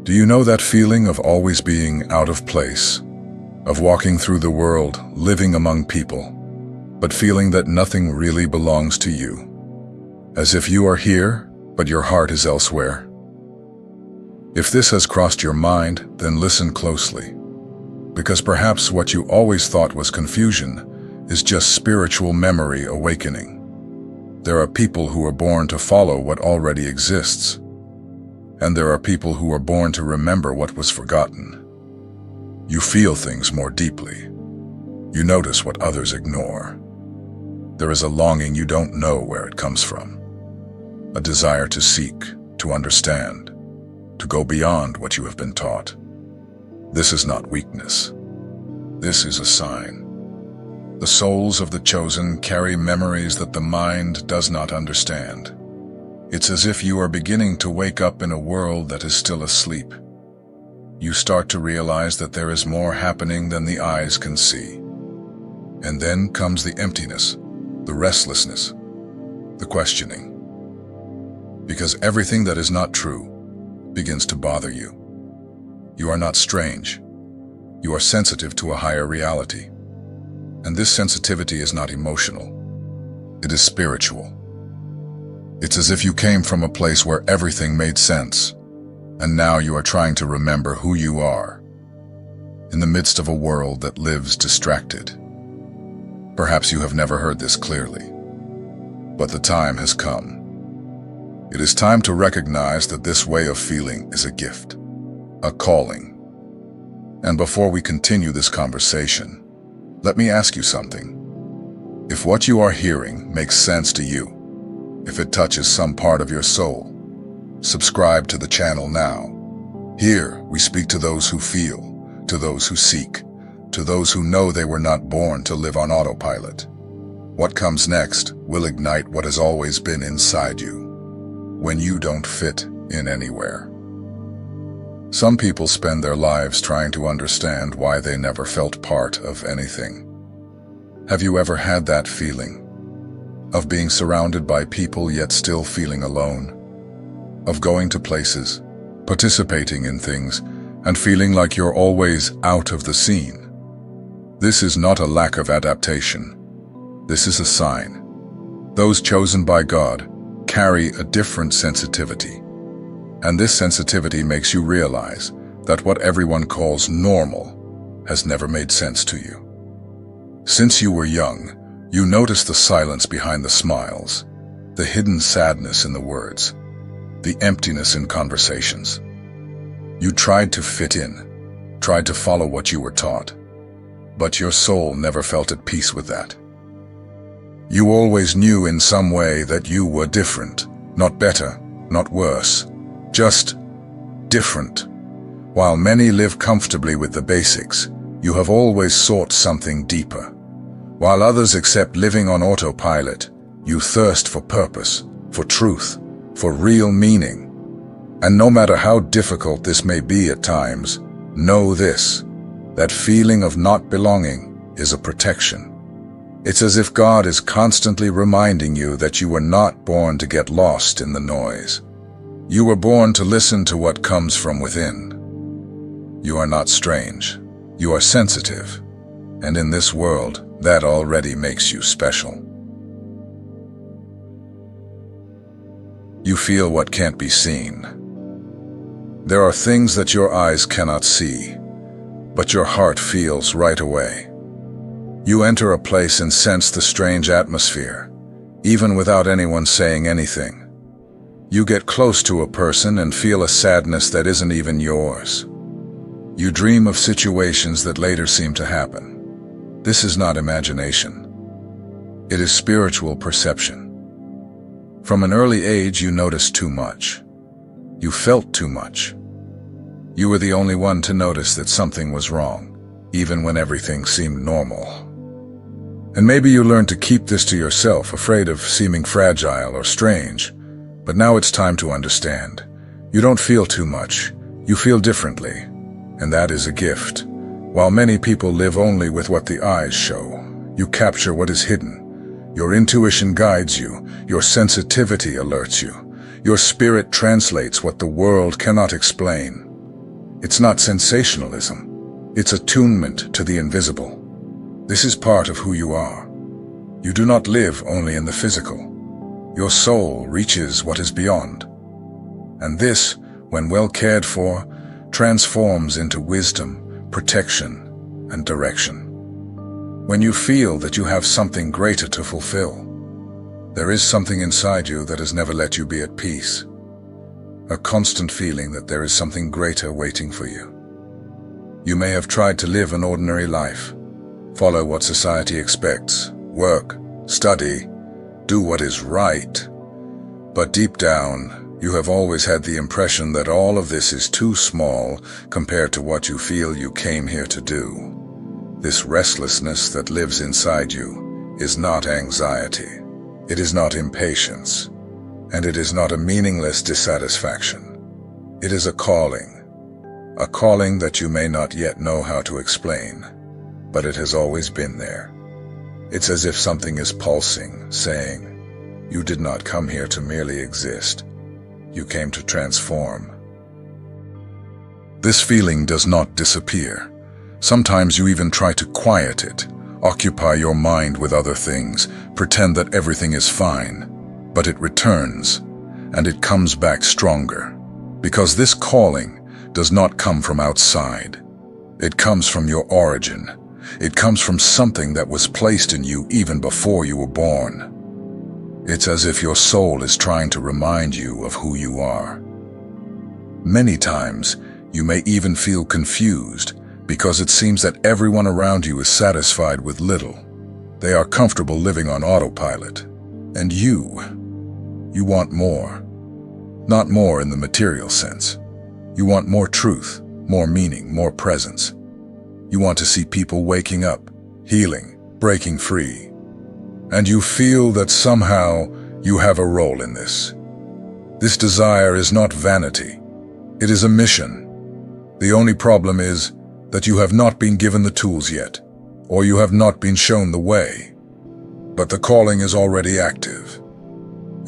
Do you know that feeling of always being out of place? Of walking through the world, living among people, but feeling that nothing really belongs to you? As if you are here, but your heart is elsewhere. If this has crossed your mind, then listen closely. Because perhaps what you always thought was confusion is just spiritual memory awakening. There are people who are born to follow what already exists. And there are people who are born to remember what was forgotten. You feel things more deeply. You notice what others ignore. There is a longing you don't know where it comes from. A desire to seek, to understand, to go beyond what you have been taught. This is not weakness. This is a sign. The souls of the chosen carry memories that the mind does not understand. It's as if you are beginning to wake up in a world that is still asleep. You start to realize that there is more happening than the eyes can see. And then comes the emptiness, the restlessness, the questioning. Because everything that is not true begins to bother you. You are not strange. You are sensitive to a higher reality. And this sensitivity is not emotional. It is spiritual. It's as if you came from a place where everything made sense, and now you are trying to remember who you are, in the midst of a world that lives distracted. Perhaps you have never heard this clearly, but the time has come. It is time to recognize that this way of feeling is a gift, a calling. And before we continue this conversation, let me ask you something. If what you are hearing makes sense to you, if it touches some part of your soul, subscribe to the channel now. Here, we speak to those who feel, to those who seek, to those who know they were not born to live on autopilot. What comes next will ignite what has always been inside you, when you don't fit in anywhere. Some people spend their lives trying to understand why they never felt part of anything. Have you ever had that feeling? Of being surrounded by people yet still feeling alone? Of going to places, participating in things, and feeling like you're always out of the scene? This is not a lack of adaptation. This is a sign. Those chosen by God carry a different sensitivity. And this sensitivity makes you realize that what everyone calls normal has never made sense to you. Since you were young, you noticed the silence behind the smiles, the hidden sadness in the words, the emptiness in conversations. You tried to fit in, tried to follow what you were taught, but your soul never felt at peace with that. You always knew in some way that you were different, not better, not worse, just different. While many live comfortably with the basics, you have always sought something deeper. While others accept living on autopilot, you thirst for purpose, for truth, for real meaning. And no matter how difficult this may be at times, know this, that feeling of not belonging is a protection. It's as if God is constantly reminding you that you were not born to get lost in the noise. You were born to listen to what comes from within. You are not strange. You are sensitive. And in this world, that already makes you special. You feel what can't be seen. There are things that your eyes cannot see, but your heart feels right away. You enter a place and sense the strange atmosphere, even without anyone saying anything. You get close to a person and feel a sadness that isn't even yours. You dream of situations that later seem to happen. This is not imagination. It is spiritual perception. From an early age, you noticed too much. You felt too much. You were the only one to notice that something was wrong, even when everything seemed normal. And maybe you learned to keep this to yourself, afraid of seeming fragile or strange. But now it's time to understand. You don't feel too much. You feel differently. And that is a gift. While many people live only with what the eyes show, you capture what is hidden. Your intuition guides you. Your sensitivity alerts you. Your spirit translates what the world cannot explain. It's not sensationalism. It's attunement to the invisible. This is part of who you are. You do not live only in the physical. Your soul reaches what is beyond. And this, when well cared for, transforms into wisdom, protection, and direction. When you feel that you have something greater to fulfill, there is something inside you that has never let you be at peace. A constant feeling that there is something greater waiting for you. You may have tried to live an ordinary life, follow what society expects, work, study, do what is right. But deep down, you have always had the impression that all of this is too small compared to what you feel you came here to do. This restlessness that lives inside you is not anxiety. It is not impatience. And it is not a meaningless dissatisfaction. It is a calling that you may not yet know how to explain, but it has always been there. It's as if something is pulsing, saying, "You did not come here to merely exist. You came to transform." This feeling does not disappear. Sometimes you even try to quiet it, occupy your mind with other things, pretend that everything is fine. But it returns, and it comes back stronger, because this calling does not come from outside. It comes from your origin. It comes from something that was placed in you even before you were born. It's as if your soul is trying to remind you of who you are. Many times, you may even feel confused because it seems that everyone around you is satisfied with little. They are comfortable living on autopilot. And you want more. Not more in the material sense. You want more truth, more meaning, more presence. You want to see people waking up, healing, breaking free. And you feel that somehow you have a role in this. This desire is not vanity. It is a mission. The only problem is that you have not been given the tools yet, or you have not been shown the way. But the calling is already active.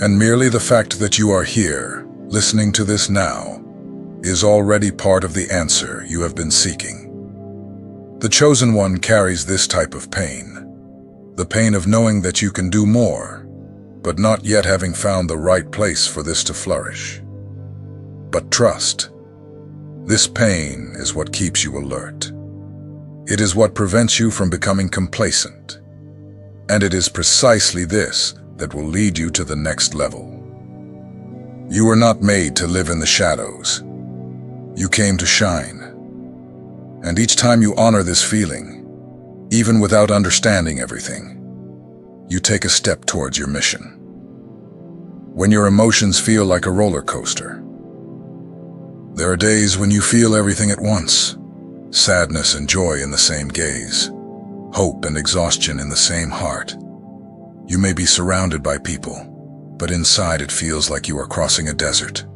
And merely the fact that you are here, listening to this now, is already part of the answer you have been seeking. The chosen one carries this type of pain. The pain of knowing that you can do more, but not yet having found the right place for this to flourish. But trust. This pain is what keeps you alert. It is what prevents you from becoming complacent. And it is precisely this that will lead you to the next level. You were not made to live in the shadows. You came to shine. And each time you honor this feeling, even without understanding everything, you take a step towards your mission. When your emotions feel like a roller coaster, there are days when you feel everything at once, sadness and joy in the same gaze, hope and exhaustion in the same heart. You may be surrounded by people, but inside it feels like you are crossing a desert.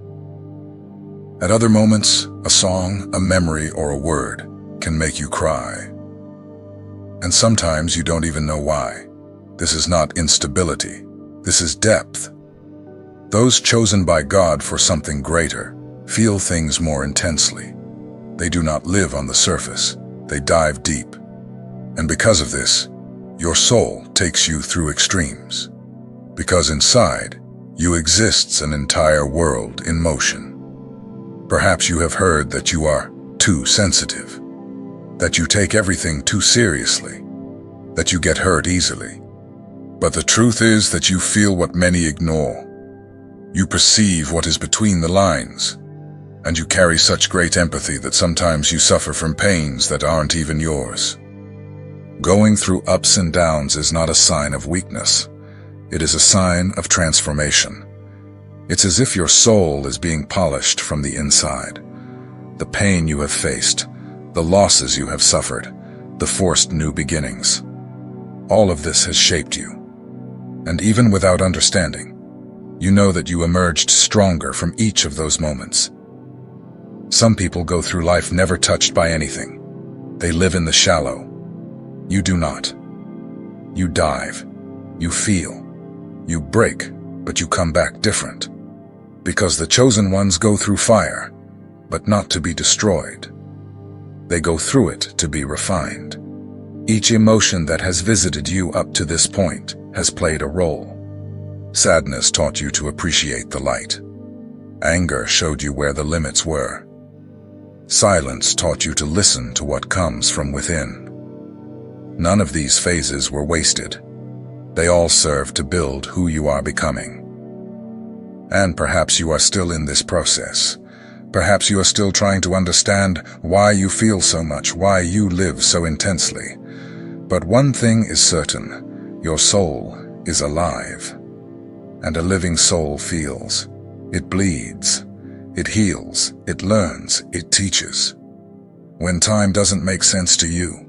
At other moments, a song, a memory, or a word can make you cry. And sometimes you don't even know why. This is not instability. This is depth. Those chosen by God for something greater feel things more intensely. They do not live on the surface. They dive deep. And because of this, your soul takes you through extremes. Because inside, you exists an entire world in motion. Perhaps you have heard that you are too sensitive, that you take everything too seriously, that you get hurt easily. But the truth is that you feel what many ignore. You perceive what is between the lines, and you carry such great empathy that sometimes you suffer from pains that aren't even yours. Going through ups and downs is not a sign of weakness. It is a sign of transformation. It's as if your soul is being polished from the inside. The pain you have faced, the losses you have suffered, the forced new beginnings. All of this has shaped you. And even without understanding, you know that you emerged stronger from each of those moments. Some people go through life never touched by anything. They live in the shallow. You do not. You dive. You feel. You break, but you come back different. Because the chosen ones go through fire. but not to be destroyed. They go through it to be refined. Each emotion that has visited you up to this point has played a role. Sadness taught you to appreciate the light. Anger showed you where the limits were. Silence taught you to listen to what comes from within. None of these phases were wasted. They all serve to build who you are becoming. And perhaps you are still in this process. Perhaps you are still trying to understand why you feel so much, why you live so intensely. But one thing is certain, your soul is alive. And a living soul feels. It bleeds. It heals. It learns. It teaches. When time doesn't make sense to you,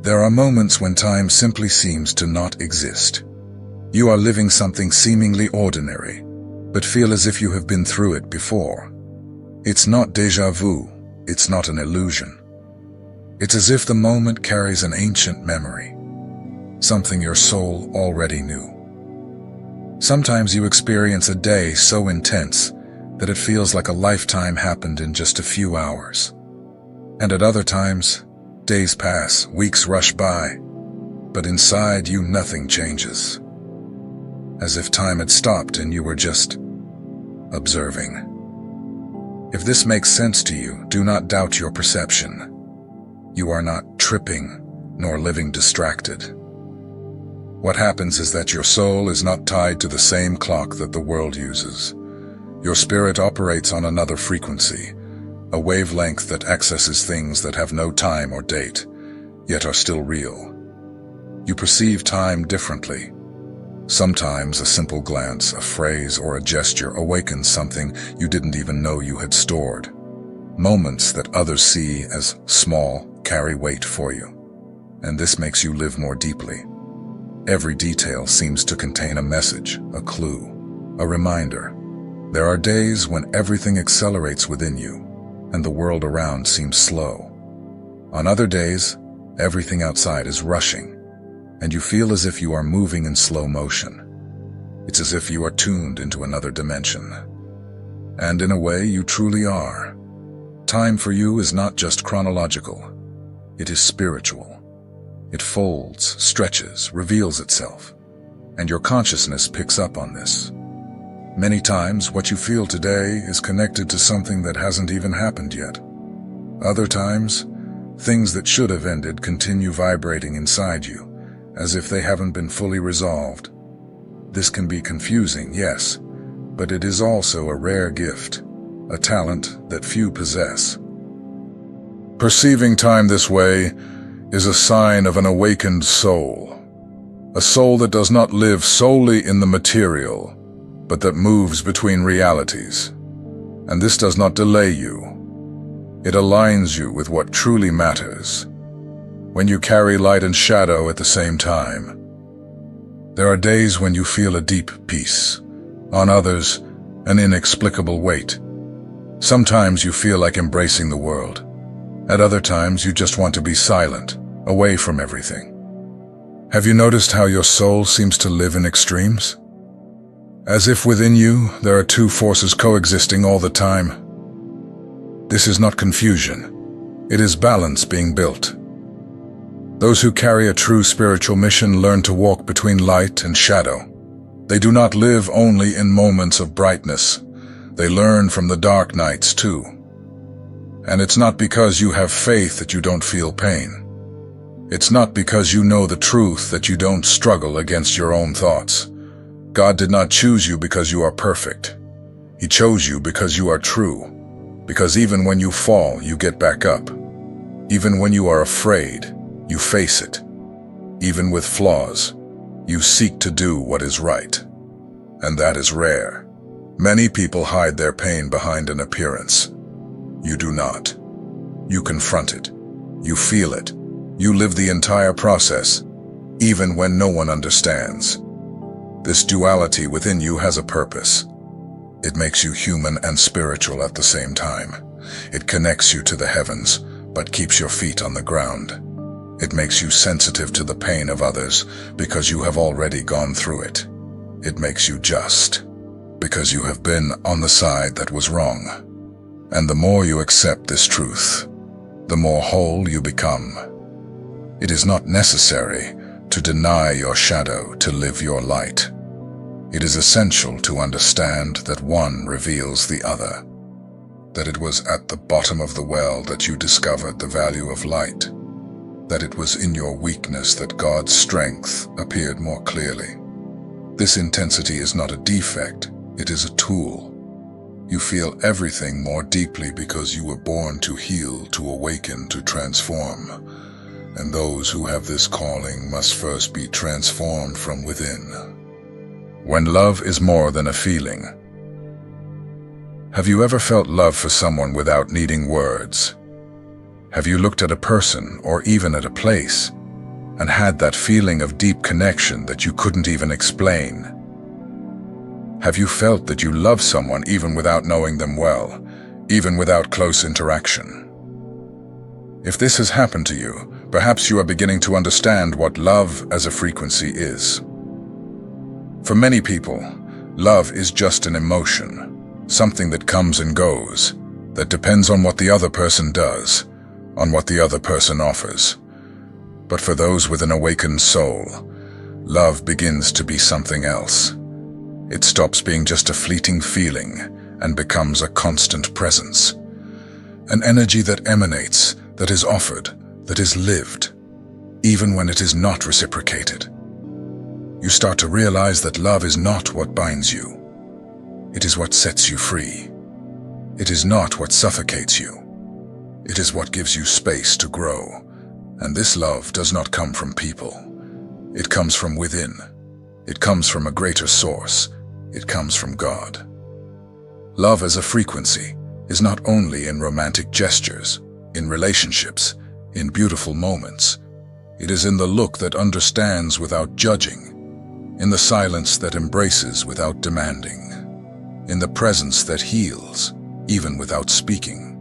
there are moments when time simply seems to not exist. You are living something seemingly ordinary, but feel as if you have been through it before. It's not déjà vu. It's not an illusion. It's as if the moment carries an ancient memory, something your soul already knew. Sometimes you experience a day so intense that it feels like a lifetime happened in just a few hours. And at other times, days pass, weeks rush by, but inside you nothing changes. As if time had stopped and you were just observing. If this makes sense to you, do not doubt your perception. You are not tripping, nor living distracted. What happens is that your soul is not tied to the same clock that the world uses. Your spirit operates on another frequency, a wavelength that accesses things that have no time or date, yet are still real. You perceive time differently. Sometimes a simple glance, a phrase, or a gesture awakens something you didn't even know you had stored. Moments that others see as small carry weight for you, and this makes you live more deeply. Every detail seems to contain a message, a clue, a reminder. There are days when everything accelerates within you, and the world around seems slow. On other days, everything outside is rushing, and you feel as if you are moving in slow motion. It's as if you are tuned into another dimension. And in a way, you truly are. Time for you is not just chronological. It is spiritual. It folds, stretches, reveals itself, and your consciousness picks up on this. Many times, what you feel today is connected to something that hasn't even happened yet. Other times, things that should have ended continue vibrating inside you, as if they haven't been fully resolved. This can be confusing, yes, but it is also a rare gift, a talent that few possess. Perceiving time this way is a sign of an awakened soul, a soul that does not live solely in the material, but that moves between realities. And this does not delay you. It aligns you with what truly matters. When you carry light and shadow at the same time, there are days when you feel a deep peace, on others, an inexplicable weight. Sometimes you feel like embracing the world. At other times, you just want to be silent, away from everything. Have you noticed how your soul seems to live in extremes? As if within you, there are two forces coexisting all the time. This is not confusion. It is balance being built. Those who carry a true spiritual mission learn to walk between light and shadow. They do not live only in moments of brightness. They learn from the dark nights too. And it's not because you have faith that you don't feel pain. It's not because you know the truth that you don't struggle against your own thoughts. God did not choose you because you are perfect. He chose you because you are true. Because even when you fall, you get back up. Even when you are afraid, you face it. Even with flaws, you seek to do what is right. And that is rare. Many people hide their pain behind an appearance. You do not. You confront it. You feel it. You live the entire process, even when no one understands. This duality within you has a purpose. It makes you human and spiritual at the same time. It connects you to the heavens, but keeps your feet on the ground. It makes you sensitive to the pain of others because you have already gone through it. It makes you just because you have been on the side that was wrong. And the more you accept this truth, the more whole you become. It is not necessary to deny your shadow to live your light. It is essential to understand that one reveals the other, that it was at the bottom of the well that you discovered the value of light, that it was in your weakness that God's strength appeared more clearly. This intensity is not a defect, it is a tool. You feel everything more deeply because you were born to heal, to awaken, to transform. And those who have this calling must first be transformed from within. When love is more than a feeling. Have you ever felt love for someone without needing words? Have you looked at a person or even at a place and had that feeling of deep connection that you couldn't even explain? Have you felt that you love someone even without knowing them well, even without close interaction? If this has happened to you, perhaps you are beginning to understand what love as a frequency is. For many people, love is just an emotion, something that comes and goes, that depends on what the other person does, on what the other person offers. But for those with an awakened soul, love begins to be something else. It stops being just a fleeting feeling and becomes a constant presence. An energy that emanates, that is offered, that is lived, even when it is not reciprocated. You start to realize that love is not what binds you. It is what sets you free. It is not what suffocates you. It is what gives you space to grow. And this love does not come from people. It comes from within. It comes from a greater source. It comes from God. Love as a frequency is not only in romantic gestures, in relationships, in beautiful moments. It is in the look that understands without judging, in the silence that embraces without demanding, in the presence that heals, even without speaking.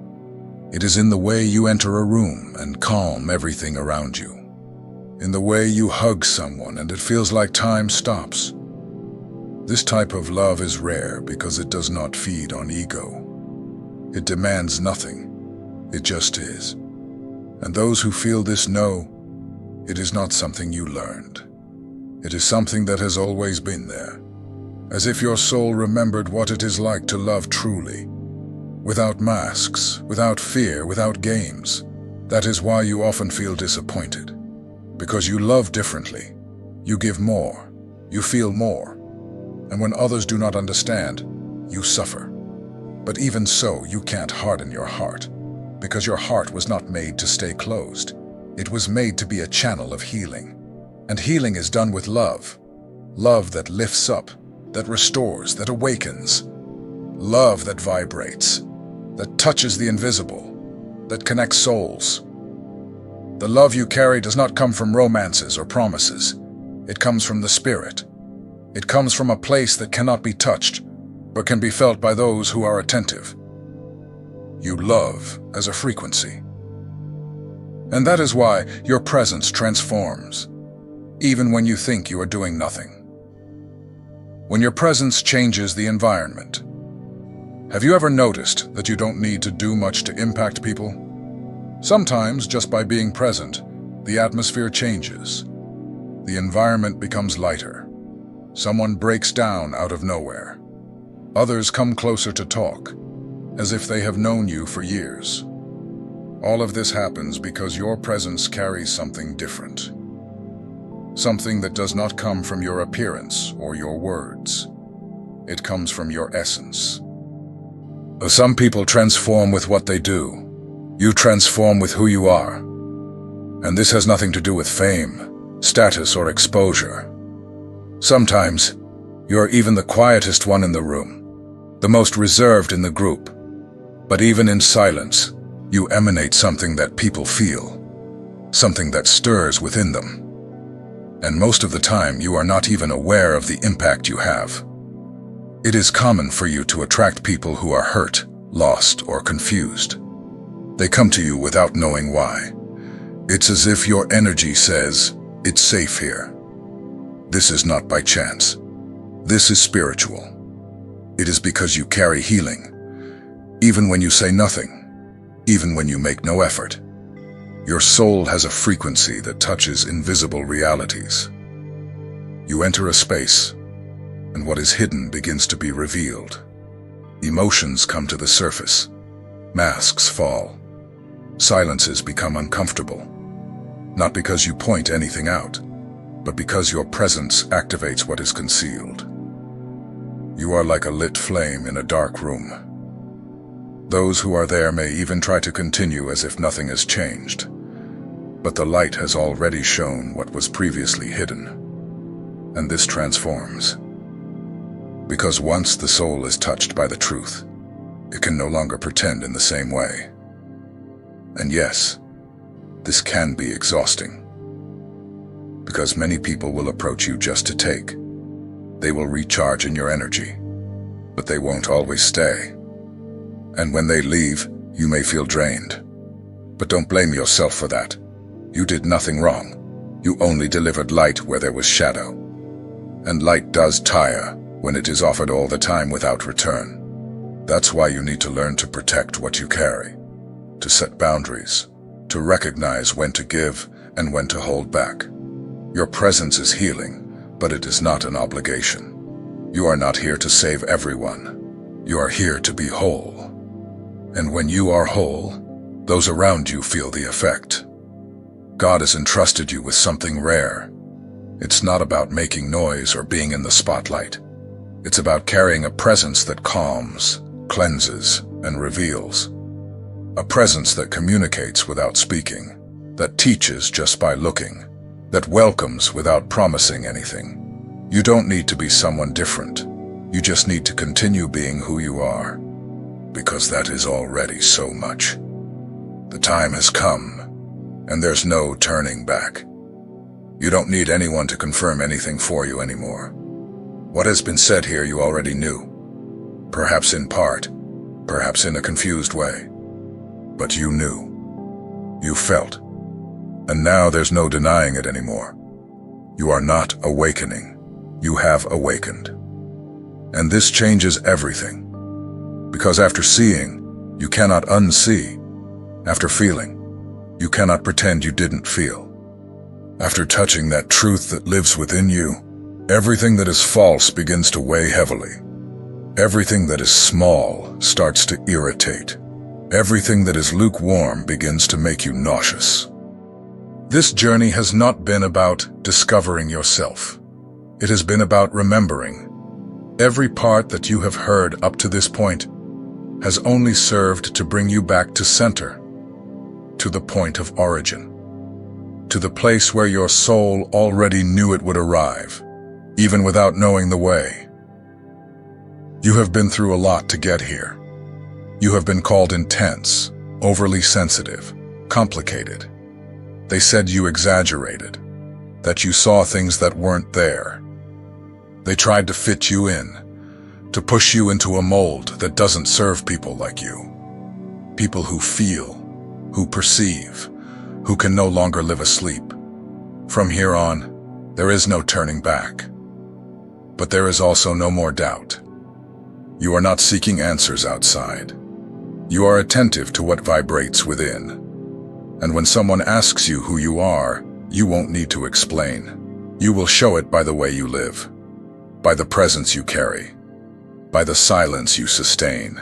It is in the way you enter a room and calm everything around you, in the way you hug someone and it feels like time stops. This type of love is rare because it does not feed on ego. It demands nothing. It just is. And those who feel this know it is not something you learned. It is something that has always been there, as if your soul remembered what it is like to love truly, without masks, without fear, without games. That is why you often feel disappointed, because you love differently. You give more, you feel more. And when others do not understand, you suffer. But even so, you can't harden your heart, because your heart was not made to stay closed. It was made to be a channel of healing. And healing is done with love. Love that lifts up, that restores, that awakens. Love that vibrates, that touches the invisible, that connects souls. The love you carry does not come from romances or promises. It comes from the spirit. It comes from a place that cannot be touched, but can be felt by those who are attentive. You love as a frequency. And that is why your presence transforms, even when you think you are doing nothing. When your presence changes the environment. Have you ever noticed that you don't need to do much to impact people? Sometimes, just by being present, the atmosphere changes. The environment becomes lighter. Someone breaks down out of nowhere. Others come closer to talk, as if they have known you for years. All of this happens because your presence carries something different. Something that does not come from your appearance or your words. It comes from your essence. Some people transform with what they do. You transform with who you are. And this has nothing to do with fame, status, or exposure. Sometimes, you are even the quietest one in the room, the most reserved in the group. But even in silence, you emanate something that people feel, something that stirs within them. And most of the time, you are not even aware of the impact you have. It is common for you to attract people who are hurt, lost, or confused. They come to you without knowing why. It's as if your energy says, "It's safe here." This is not by chance. This is spiritual. It is because you carry healing. Even when you say nothing, even when you make no effort, your soul has a frequency that touches invisible realities. You enter a space, and what is hidden begins to be revealed. Emotions come to the surface. Masks fall. Silences become uncomfortable. Not because you point anything out, but because your presence activates what is concealed. You are like a lit flame in a dark room. Those who are there may even try to continue as if nothing has changed, but the light has already shown what was previously hidden, and this transforms. Because once the soul is touched by the truth, it can no longer pretend in the same way. And yes, this can be exhausting, because many people will approach you just to take. They will recharge in your energy, but they won't always stay. And when they leave, you may feel drained. But don't blame yourself for that. You did nothing wrong. You only delivered light where there was shadow. And light does tire when it is offered all the time without return. That's why you need to learn to protect what you carry, to set boundaries, to recognize when to give and when to hold back. Your presence is healing, but it is not an obligation. You are not here to save everyone. You are here to be whole. And when you are whole, those around you feel the effect. God has entrusted you with something rare. It's not about making noise or being in the spotlight. It's about carrying a presence that calms, cleanses, and reveals. A presence that communicates without speaking, that teaches just by looking, that welcomes without promising anything. You don't need to be someone different. You just need to continue being who you are, because that is already so much. The time has come, and there's no turning back. You don't need anyone to confirm anything for you anymore. What has been said here you already knew. Perhaps in part, perhaps in a confused way. But you knew. You felt. And now there's no denying it anymore. You are not awakening. You have awakened. And this changes everything. Because after seeing, you cannot unsee. After feeling, you cannot pretend you didn't feel. After touching that truth that lives within you, everything that is false begins to weigh heavily. Everything that is small starts to irritate. Everything that is lukewarm begins to make you nauseous. This journey has not been about discovering yourself. It has been about remembering. Every part that you have heard up to this point has only served to bring you back to center, to the point of origin, to the place where your soul already knew it would arrive, even without knowing the way. You have been through a lot to get here. You have been called intense, overly sensitive, complicated. They said you exaggerated, that you saw things that weren't there. They tried to fit you in, to push you into a mold that doesn't serve people like you. People who feel, who perceive, who can no longer live asleep. From here on, there is no turning back. But there is also no more doubt. You are not seeking answers outside. You are attentive to what vibrates within. And when someone asks you who you are, you won't need to explain. You will show it by the way you live, by the presence you carry, by the silence you sustain.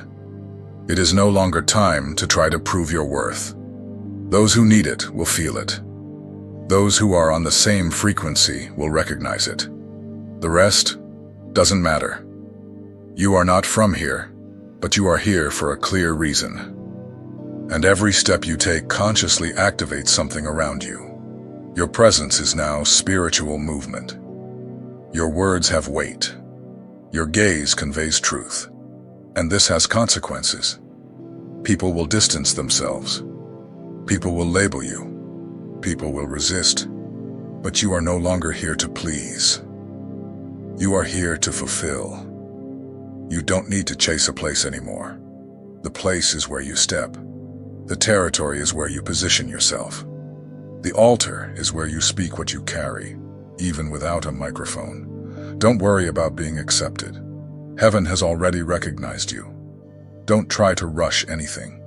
It is no longer time to try to prove your worth. Those who need it will feel it. Those who are on the same frequency will recognize it. The rest doesn't matter. You are not from here, but you are here for a clear reason. And every step you take consciously activates something around you. Your presence is now spiritual movement. Your words have weight. Your gaze conveys truth. And this has consequences. People will distance themselves. People will label you. People will resist. But you are no longer here to please. You are here to fulfill. You don't need to chase a place anymore. The place is where you step. The territory is where you position yourself. The altar is where you speak what you carry, even without a microphone. Don't worry about being accepted. Heaven has already recognized you. Don't try to rush anything.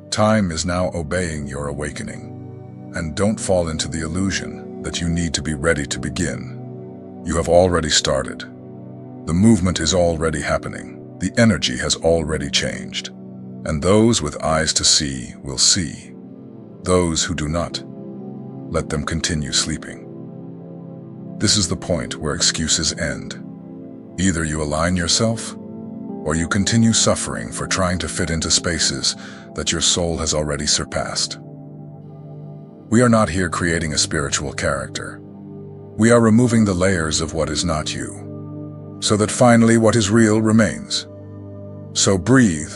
Time is now obeying your awakening. And don't fall into the illusion that you need to be ready to begin. You have already started. The movement is already happening. The energy has already changed. And those with eyes to see will see. Those who do not, let them continue sleeping. This is the point where excuses end. Either you align yourself, or you continue suffering for trying to fit into spaces that your soul has already surpassed. We are not here creating a spiritual character. We are removing the layers of what is not you, so that finally what is real remains. So breathe.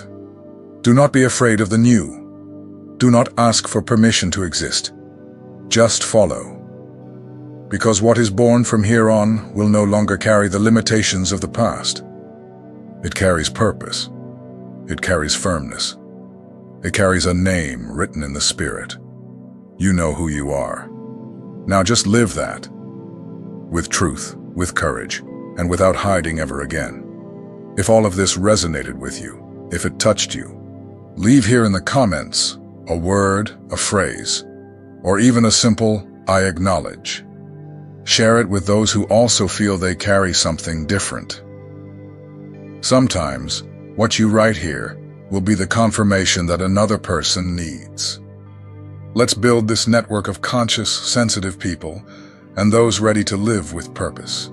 Do not be afraid of the new. Do not ask for permission to exist. Just follow. Because what is born from here on will no longer carry the limitations of the past. It carries purpose. It carries firmness. It carries a name written in the spirit. You know who you are. Now just live that. With truth, with courage, and without hiding ever again. If all of this resonated with you, if it touched you, leave here in the comments a word, a phrase, or even a simple, I acknowledge. Share it with those who also feel they carry something different. Sometimes, what you write here will be the confirmation that another person needs. Let's build this network of conscious, sensitive people and those ready to live with purpose.